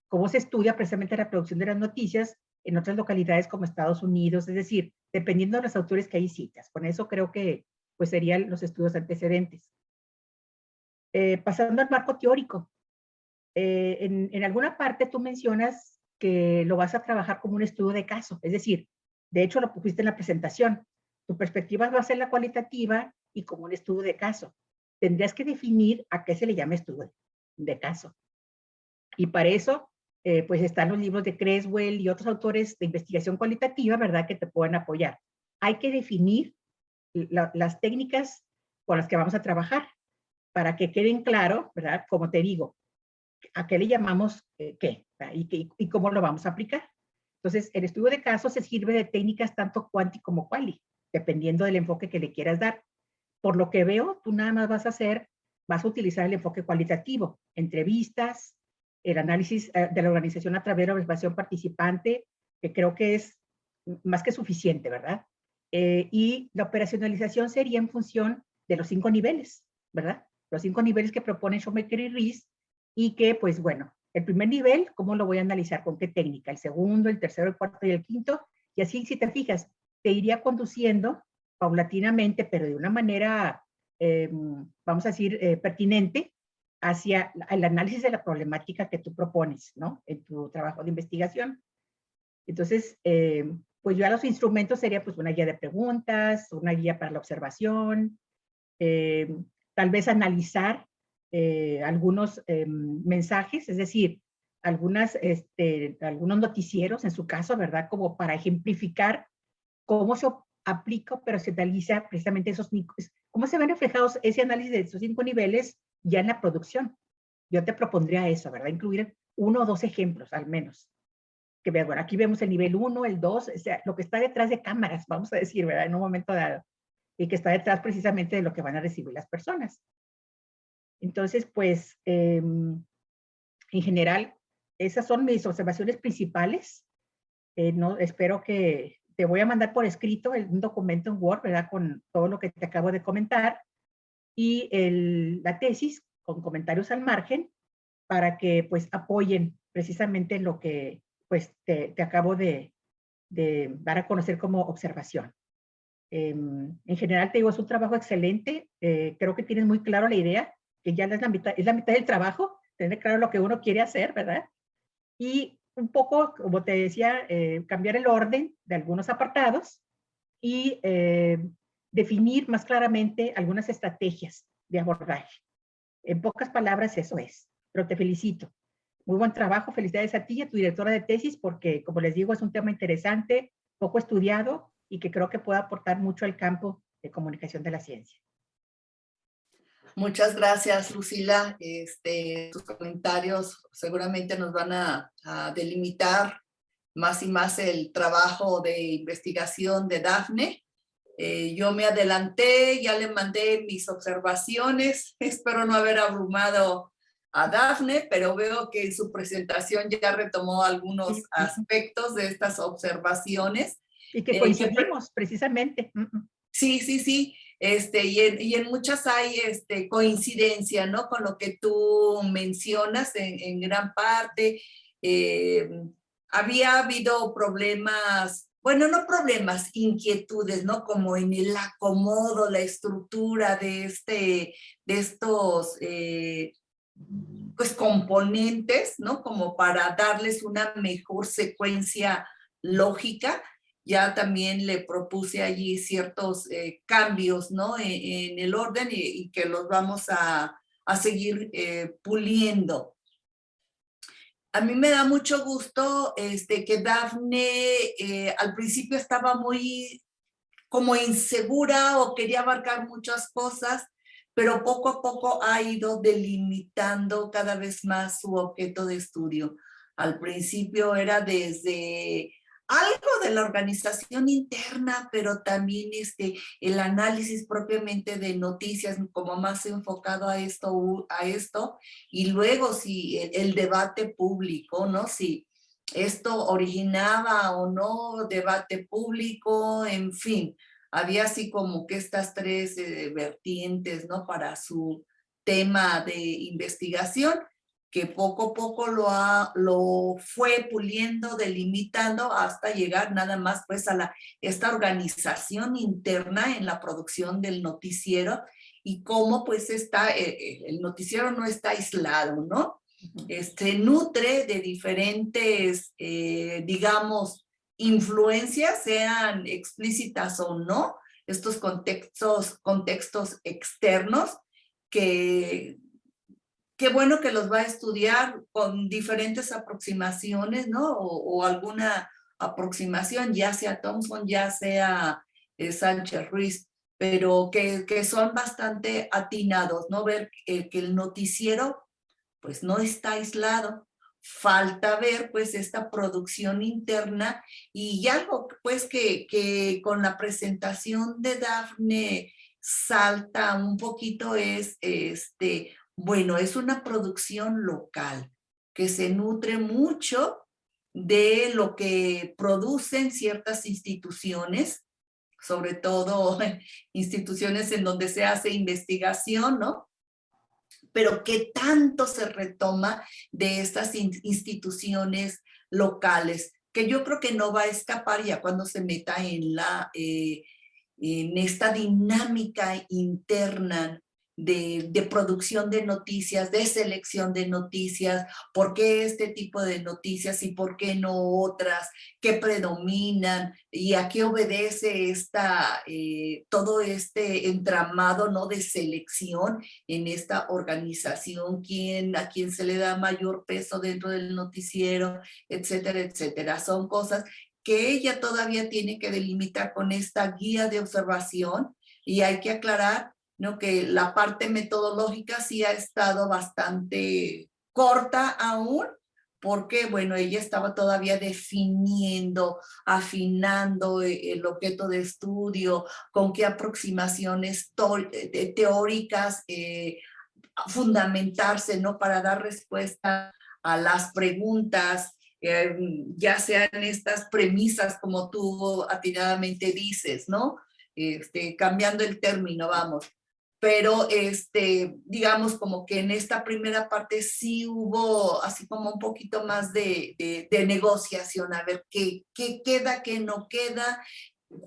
Cómo se estudia precisamente la producción de las noticias en otras localidades como Estados Unidos, es decir, dependiendo de los autores que hay citas. Con eso creo que pues serían los estudios antecedentes. Pasando al marco teórico, en alguna parte tú mencionas que lo vas a trabajar como un estudio de caso, es decir, de hecho lo pusiste en la presentación, tu perspectiva va a ser la cualitativa y como un estudio de caso. Tendrías que definir a qué se le llama estudio de caso. Y para eso, pues están los libros de Creswell y otros autores de investigación cualitativa, ¿verdad?, que te pueden apoyar. Hay que definir las técnicas con las que vamos a trabajar para que queden claro, ¿verdad? Como te digo, ¿a qué le llamamos qué? Y cómo lo vamos a aplicar. Entonces, el estudio de casos se sirve de técnicas tanto cuanti como quali, dependiendo del enfoque que le quieras dar. Por lo que veo, tú nada más vas a utilizar el enfoque cualitativo, entrevistas, el análisis de la organización a través de la observación participante, que creo que es más que suficiente, ¿verdad? Y la operacionalización sería en función de los 5 niveles, ¿verdad? Los 5 niveles que proponen Shoemaker y Ries, y que, pues bueno, el primer nivel, ¿cómo lo voy a analizar? ¿Con qué técnica? El segundo, el tercero, el cuarto y el quinto. Y así, si te fijas, te iría conduciendo paulatinamente, pero de una manera, vamos a decir, pertinente, hacia el análisis de la problemática que tú propones, ¿no? En tu trabajo de investigación. Entonces, pues ya los instrumentos sería pues una guía de preguntas, una guía para la observación, tal vez analizar algunos mensajes, es decir, algunos noticieros en su caso, ¿verdad? Como para ejemplificar cómo se aplica, pero se analiza precisamente cómo se ven reflejados ese análisis de esos 5 niveles ya en la producción. Yo te propondría eso, ¿verdad? Incluir 1 o 2 ejemplos al menos. Que bueno, aquí vemos el nivel 1, el 2, o sea, lo que está detrás de cámaras, vamos a decir, ¿verdad? En un momento dado. Y que está detrás precisamente de lo que van a recibir las personas. Entonces, pues, en general, esas son mis observaciones principales. No, espero que te voy a mandar por escrito un documento en Word, ¿verdad? Con todo lo que te acabo de comentar. Y la tesis con comentarios al margen para que, pues, apoyen precisamente lo que, pues, te acabo de dar a conocer como observación. En general, te digo, es un trabajo excelente. Creo que tienes muy claro la idea, que ya es la mitad del trabajo, tener claro lo que uno quiere hacer, ¿verdad? Y un poco, como te decía, cambiar el orden de algunos apartados y definir más claramente algunas estrategias de abordaje. En pocas palabras, eso es. Pero te felicito. Muy buen trabajo. Felicidades a ti y a tu directora de tesis, porque, como les digo, es un tema interesante, poco estudiado y que creo que puede aportar mucho al campo de comunicación de la ciencia. Muchas gracias, Lucila. Tus comentarios seguramente nos van a delimitar más y más el trabajo de investigación de Dafne. Yo me adelanté, ya le mandé mis observaciones. Espero no haber abrumado a Dafne, pero veo que en su presentación ya retomó algunos aspectos de estas observaciones. Y que coincidimos precisamente. Sí, sí, sí. Y en muchas hay coincidencia, ¿no? Con lo que tú mencionas en gran parte. Había habido problemas, bueno, no problemas, inquietudes, ¿no? Como en el acomodo, la estructura de estos pues componentes, ¿no? Como para darles una mejor secuencia lógica. Ya también le propuse allí ciertos cambios, ¿no? En el orden y que los vamos a seguir puliendo. A mí me da mucho gusto que Dafne al principio estaba muy como insegura o quería abarcar muchas cosas, pero poco a poco ha ido delimitando cada vez más su objeto de estudio. Al principio era desde algo de la organización interna, pero también el análisis propiamente de noticias, como más enfocado a esto, y luego si el debate público, ¿no? Si esto originaba o no debate público, en fin, había así como que estas tres vertientes, ¿no? Para su tema de investigación, que poco a poco lo fue puliendo, delimitando, hasta llegar nada más pues a esta organización interna en la producción del noticiero y cómo pues el noticiero no está aislado, ¿no? Nutre de diferentes, digamos, influencias, sean explícitas o no, estos contextos externos que bueno que los va a estudiar con diferentes aproximaciones, ¿no? O alguna aproximación, ya sea Thompson, ya sea Sánchez Ruiz, pero que son bastante atinados, ¿no? Ver que el noticiero pues no está aislado. Falta ver pues esta producción interna y algo pues que con la presentación de Dafne salta un poquito es bueno, es una producción local que se nutre mucho de lo que producen ciertas instituciones, sobre todo instituciones en donde se hace investigación, ¿no? Pero qué tanto se retoma de estas instituciones locales, que yo creo que no va a escapar ya cuando se meta en esta dinámica interna de producción de noticias, de selección de noticias, por qué este tipo de noticias y por qué no otras, qué predominan y a qué obedece todo este entramado, ¿no? De selección en esta organización, a quién se le da mayor peso dentro del noticiero, etcétera, etcétera. Son cosas que ella todavía tiene que delimitar con esta guía de observación y hay que aclarar, ¿no? Que la parte metodológica sí ha estado bastante corta aún, porque, bueno, ella estaba todavía definiendo, afinando el objeto de estudio, con qué aproximaciones teóricas fundamentarse, ¿no? Para dar respuesta a las preguntas, ya sean estas premisas como tú atinadamente dices, ¿no? Cambiando el término, vamos. Pero digamos como que en esta primera parte sí hubo así como un poquito más de negociación, a ver qué queda, qué no queda,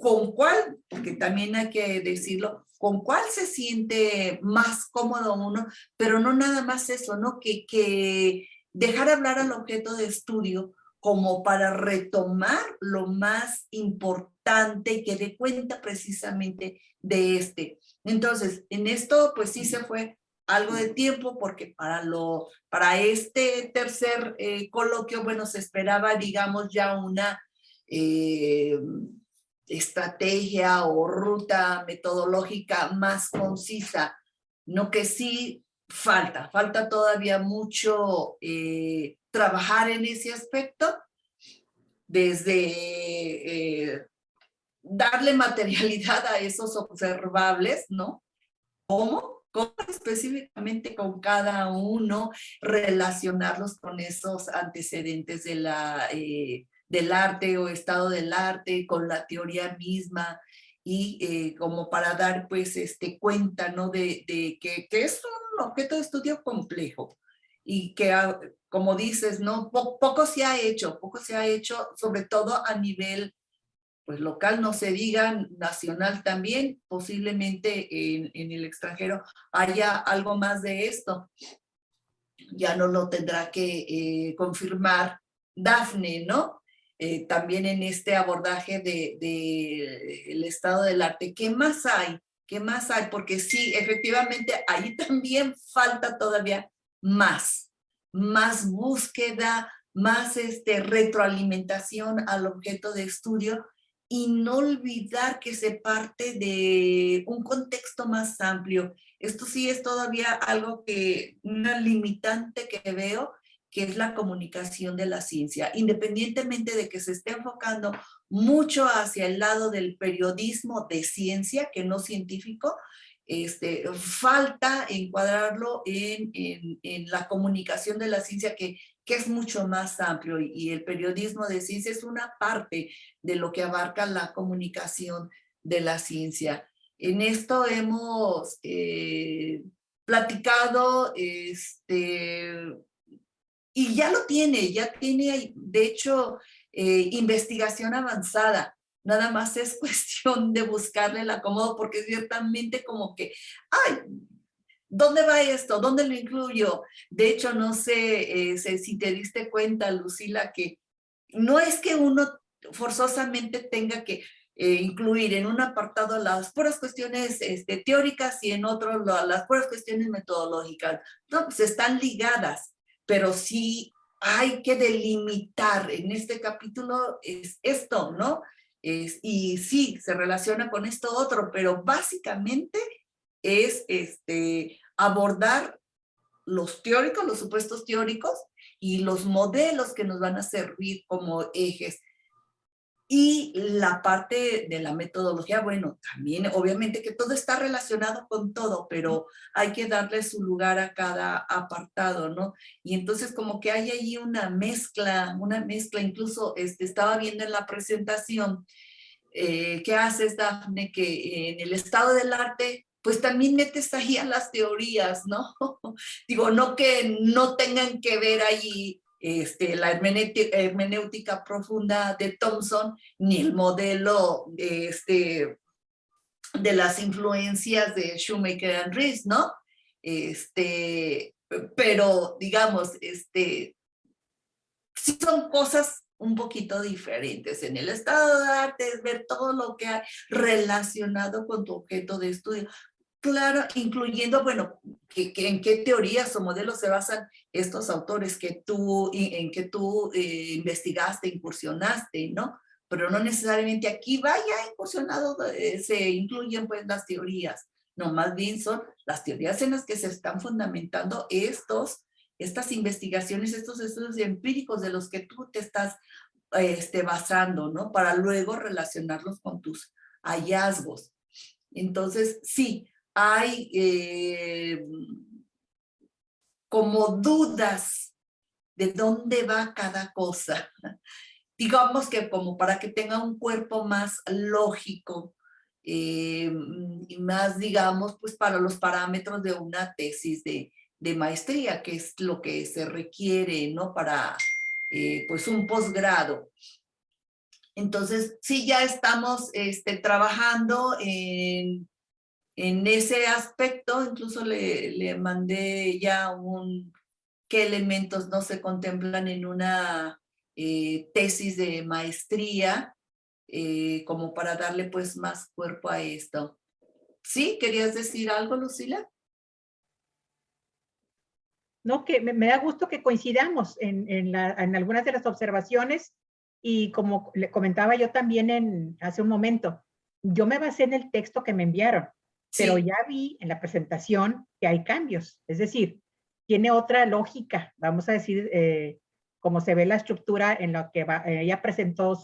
con cuál, porque también hay que decirlo, con cuál se siente más cómodo uno, pero no nada más eso, ¿no? Que dejar hablar al objeto de estudio como para retomar lo más importante y que dé cuenta precisamente de Entonces, en esto pues sí se fue algo de tiempo porque para este tercer coloquio, bueno, se esperaba, digamos, ya una estrategia o ruta metodológica más concisa, no que sí falta todavía mucho trabajar en ese aspecto, desde darle materialidad a esos observables, ¿no? ¿Cómo específicamente con cada uno relacionarlos con esos antecedentes del arte o estado del arte, con la teoría misma y como para dar pues cuenta, ¿no? de que es un objeto de estudio complejo y que como dices, ¿no? Poco se ha hecho, sobre todo a nivel pues local, no se diga, nacional también, posiblemente en el extranjero haya algo más de esto. ya no lo tendrá que confirmar Dafne, ¿no? También en este abordaje el estado del arte. ¿Qué más hay? ¿Qué más hay? Porque sí, efectivamente, ahí también falta todavía más búsqueda, más retroalimentación al objeto de estudio y no olvidar que se parte de un contexto más amplio. Esto sí es todavía algo una limitante que veo, que es la comunicación de la ciencia, independientemente de que se esté enfocando mucho hacia el lado del periodismo de ciencia, que no científico, falta encuadrarlo en la comunicación de la ciencia, que es mucho más amplio, y el periodismo de ciencia es una parte de lo que abarca la comunicación de la ciencia. En esto hemos platicado, y ya tiene, de hecho, investigación avanzada. Nada más es cuestión de buscarle el acomodo, porque es ciertamente como que, ay, ¿dónde va esto? ¿Dónde lo incluyo? De hecho, no sé si te diste cuenta, Lucila, que no es que uno forzosamente tenga que incluir en un apartado las puras cuestiones teóricas y en otro las puras cuestiones metodológicas. No, pues están ligadas, pero sí hay que delimitar. En este capítulo es esto, ¿no? Y sí, se relaciona con esto otro, pero básicamente es abordar los teóricos, los supuestos teóricos y los modelos que nos van a servir como ejes. Y la parte de la metodología, bueno, también obviamente que todo está relacionado con todo, pero hay que darle su lugar a cada apartado, ¿no? Y entonces como que hay ahí una mezcla, incluso estaba viendo en la presentación que haces, Dafne, que en el estado del arte, pues también metes ahí a las teorías, ¿no? Digo, no que no tengan que ver ahí la hermenéutica profunda de Thompson, ni el modelo de las influencias de Shoemaker and Rees, ¿no? Pero, digamos, sí son cosas un poquito diferentes. En el estado de arte es ver todo lo que hay relacionado con tu objeto de estudio. Claro, incluyendo, bueno, en qué teorías o modelos se basan estos autores en que tú investigaste, incursionaste, ¿no? Pero no necesariamente aquí vaya incursionado, se incluyen pues las teorías. No, más bien son las teorías en las que se están fundamentando estas investigaciones, estos estudios empíricos de los que tú te estás basando, ¿no? Para luego relacionarlos con tus hallazgos. Entonces, sí, hay como dudas de dónde va cada cosa. Digamos que como para que tenga un cuerpo más lógico y más, digamos, pues para los parámetros de una tesis de maestría, que es lo que se requiere, ¿no? Para pues un posgrado. Entonces, sí, ya estamos trabajando en ese aspecto. Incluso le mandé ya qué elementos no se contemplan en una tesis de maestría, como para darle pues más cuerpo a esto. ¿Sí? ¿Querías decir algo, Lucila? No, que me da gusto que coincidamos en algunas de las observaciones, y como le comentaba yo también hace un momento, yo me basé en el texto que me enviaron, Sí. pero ya vi en la presentación que hay cambios, es decir, tiene otra lógica, vamos a decir, como se ve la estructura en la que ella presentó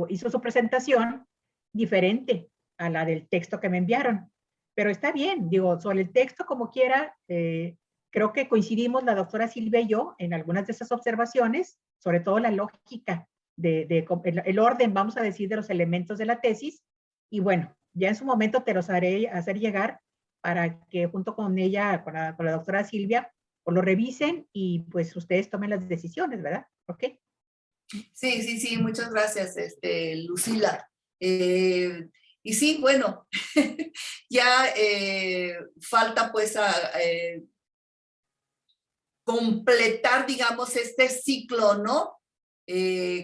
hizo su presentación diferente a la del texto que me enviaron. Pero está bien, digo, sobre el texto como quiera, creo que coincidimos la doctora Silvia y yo en algunas de esas observaciones, sobre todo la lógica el orden, vamos a decir, de los elementos de la tesis. Y bueno, ya en su momento te los haré hacer llegar para que junto con ella, con la doctora Silvia, pues lo revisen y pues ustedes tomen las decisiones, ¿verdad? ¿Ok? Sí, muchas gracias, Lucila. Y sí, bueno, ya falta pues completar, digamos, este ciclo, ¿no?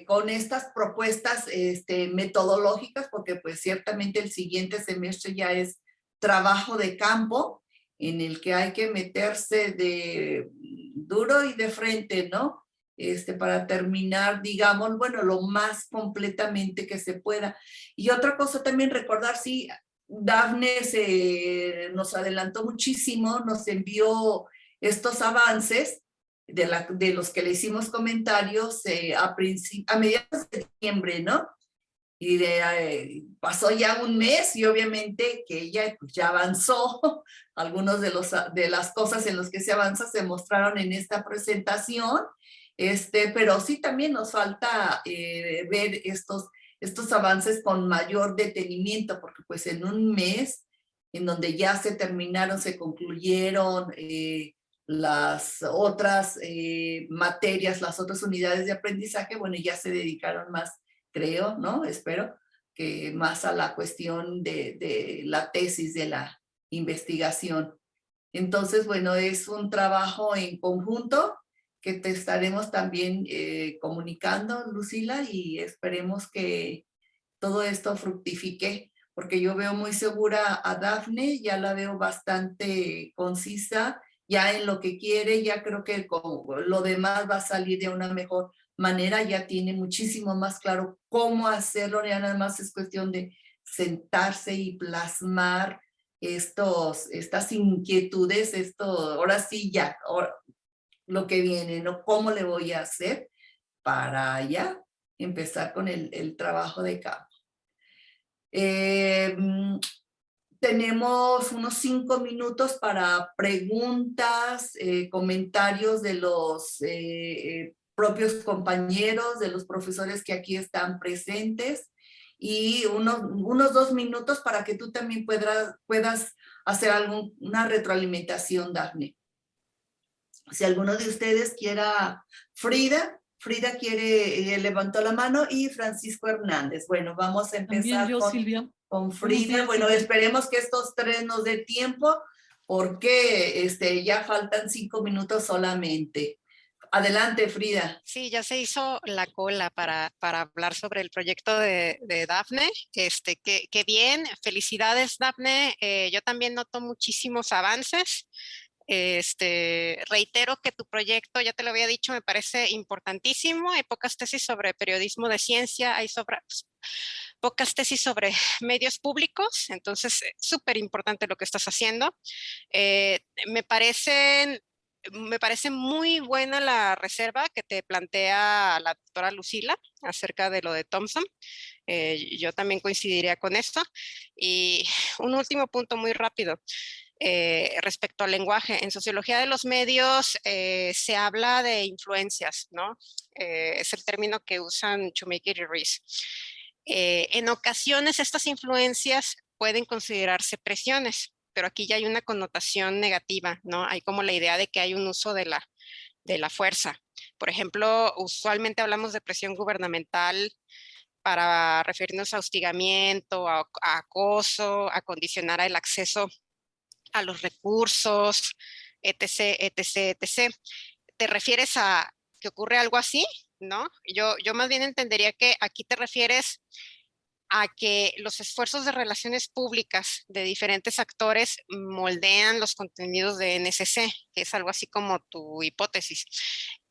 Con estas propuestas metodológicas, porque pues ciertamente el siguiente semestre ya es trabajo de campo, en el que hay que meterse de duro y de frente, ¿no? Para terminar, digamos, bueno, lo más completamente que se pueda. Y otra cosa también recordar, sí, Dafne nos adelantó muchísimo, nos envió estos avances de los que le hicimos comentarios a mediados de diciembre, ¿no? Y pasó ya un mes y obviamente que ella pues, ya avanzó. Algunos de las cosas en las que se avanza se mostraron en esta presentación, pero sí también nos falta ver estos avances con mayor detenimiento, porque pues en un mes, en donde ya se terminaron, se concluyeron las otras materias, las otras unidades de aprendizaje, bueno, ya se dedicaron más, creo, ¿no? Espero que más a la cuestión de la tesis, de la investigación. Entonces, bueno, es un trabajo en conjunto que te estaremos también comunicando, Lucila, y esperemos que todo esto fructifique, porque yo veo muy segura a Dafne, ya la veo bastante concisa, ya en lo que quiere, ya creo que lo demás va a salir de una mejor manera, ya tiene muchísimo más claro cómo hacerlo, ya nada más es cuestión de sentarse y plasmar estas inquietudes, ahora sí ya, lo que viene, ¿no? ¿Cómo le voy a hacer para ya empezar con el trabajo de campo? Tenemos unos 5 minutos para preguntas, comentarios de los propios compañeros, de los profesores que aquí están presentes, y unos 2 minutos para que tú también puedas hacer una retroalimentación, Dafne. Si alguno de ustedes quiera, Frida quiere, levantó la mano, y Francisco Hernández. Bueno, vamos a empezar yo, Silvia. con Frida. días, Bueno, Silvia. esperemos que estos 3 nos dé tiempo, porque ya faltan 5 minutos solamente. Adelante, Frida. Sí, ya se hizo la cola para hablar sobre el proyecto de Dafne. Qué bien, felicidades, Dafne. Yo también noto muchísimos avances. Reitero que tu proyecto, ya te lo había dicho, me parece importantísimo. Hay pocas tesis sobre periodismo de ciencia, hay pocas tesis sobre medios públicos, entonces súper importante lo que estás haciendo. Me parece muy buena la reserva que te plantea la doctora Lucila acerca de lo de Thompson. Yo también coincidiría con esto. Y un último punto muy rápido. Respecto al lenguaje, en sociología de los medios se habla de influencias, ¿no? Es el término que usan Shoemaker y Rees. En ocasiones estas influencias pueden considerarse presiones, pero aquí ya hay una connotación negativa, ¿no? Hay como la idea de que hay un uso de la fuerza. Por ejemplo, usualmente hablamos de presión gubernamental para referirnos a hostigamiento, a acoso, a condicionar el acceso a los recursos, etc., etc., etc. ¿Te refieres a que ocurre algo así? ¿No? Yo más bien entendería que aquí te refieres a que los esfuerzos de relaciones públicas de diferentes actores moldean los contenidos de NSC, que es algo así como tu hipótesis.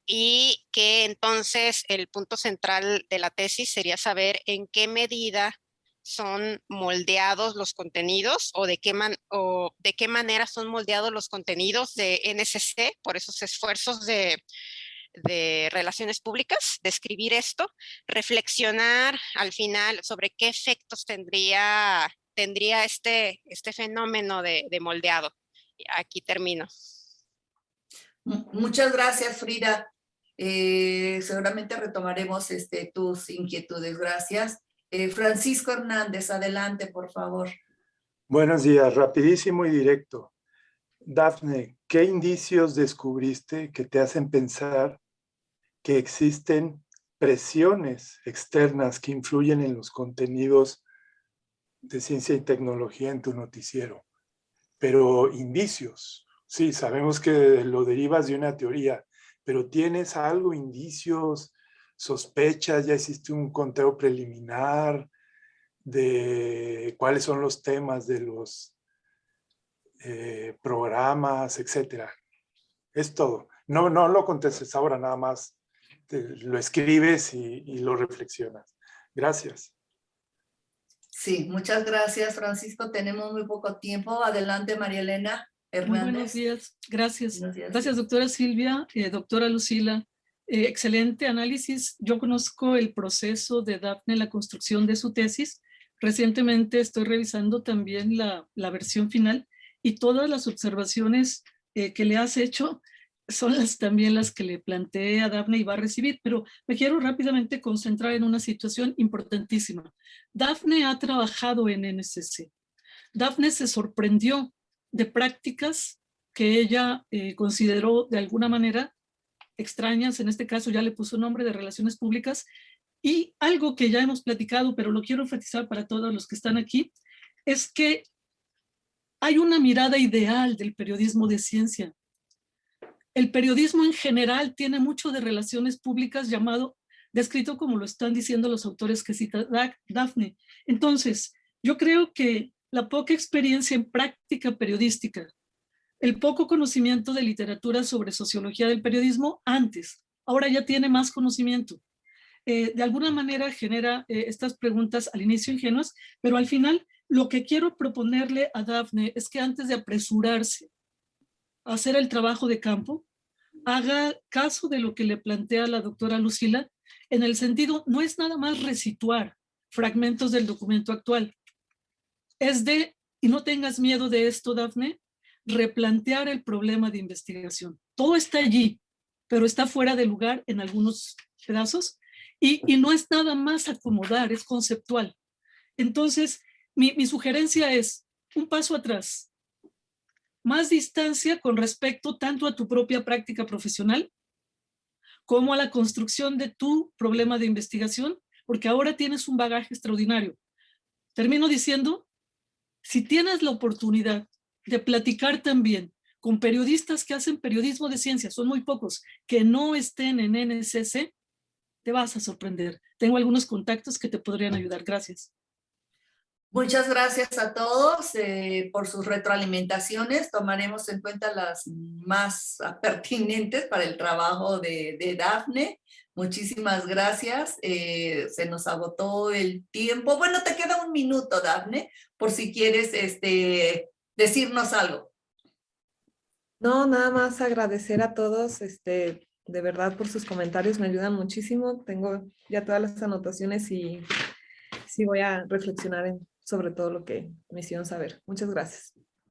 Y que entonces el punto central de la tesis sería saber en qué medida son moldeados los contenidos o de qué manera son moldeados los contenidos de NSC por esos esfuerzos de relaciones públicas, describir esto, reflexionar al final sobre qué efectos tendría este fenómeno de moldeado. Aquí termino. Muchas gracias, Frida. Seguramente retomaremos tus inquietudes. Gracias. Francisco Hernández, adelante, por favor. Buenos días, rapidísimo y directo. Dafne, ¿qué indicios descubriste que te hacen pensar que existen presiones externas que influyen en los contenidos de ciencia y tecnología en tu noticiero? Pero indicios, o Sí, sabemos que lo derivas de una teoría, pero ¿tienes algo, indicios, sospechas? ¿Ya hiciste un conteo preliminar de cuáles son los temas de los programas, etcétera? Es todo. No, no lo contestes ahora, nada más lo escribes y lo reflexionas. Gracias. Sí, muchas gracias, Francisco. Tenemos muy poco tiempo. Adelante, María Elena Muy buenos Hernández. días. Gracias. Buenos días. Gracias, doctora Silvia, doctora Lucila. Excelente análisis. Yo conozco el proceso de Dafne, la construcción de su tesis. Recientemente estoy revisando también la versión final y todas las observaciones que le has hecho son también las que le planteé a Dafne y va a recibir, pero me quiero rápidamente concentrar en una situación importantísima. Dafne ha trabajado en NSC. Dafne se sorprendió de prácticas que ella consideró de alguna manera extrañas, en este caso ya le puso nombre de relaciones públicas, y algo que ya hemos platicado, pero lo quiero enfatizar para todos los que están aquí, es que hay una mirada ideal del periodismo de ciencia. El periodismo en general tiene mucho de relaciones públicas descrito como lo están diciendo los autores que cita Dafne. Entonces, yo creo que la poca experiencia en práctica periodística, el poco conocimiento de literatura sobre sociología del periodismo antes, ahora ya tiene más conocimiento. De alguna manera genera estas preguntas al inicio ingenuas, pero al final lo que quiero proponerle a Dafne es que antes de apresurarse a hacer el trabajo de campo, haga caso de lo que le plantea la doctora Lucila, en el sentido, no es nada más resituar fragmentos del documento actual, es y no tengas miedo de esto, Dafne, replantear el problema de investigación. Todo está allí, pero está fuera de lugar en algunos pedazos y no es nada más acomodar, es conceptual. Entonces, mi sugerencia es un paso atrás, más distancia con respecto tanto a tu propia práctica profesional como a la construcción de tu problema de investigación, porque ahora tienes un bagaje extraordinario. Termino diciendo, si tienes la oportunidad de platicar también con periodistas que hacen periodismo de ciencia, son muy pocos, que no estén en NSC, te vas a sorprender. Tengo algunos contactos que te podrían ayudar. Gracias. Muchas gracias a todos por sus retroalimentaciones. Tomaremos en cuenta las más pertinentes para el trabajo de Dafne. Muchísimas gracias. Se nos agotó el tiempo. Bueno, te queda un minuto, Dafne, por si quieres decirnos algo. No, nada más agradecer a todos, de verdad por sus comentarios, me ayudan muchísimo. Tengo ya todas las anotaciones y sí voy a reflexionar sobre todo lo que me hicieron saber. Muchas gracias.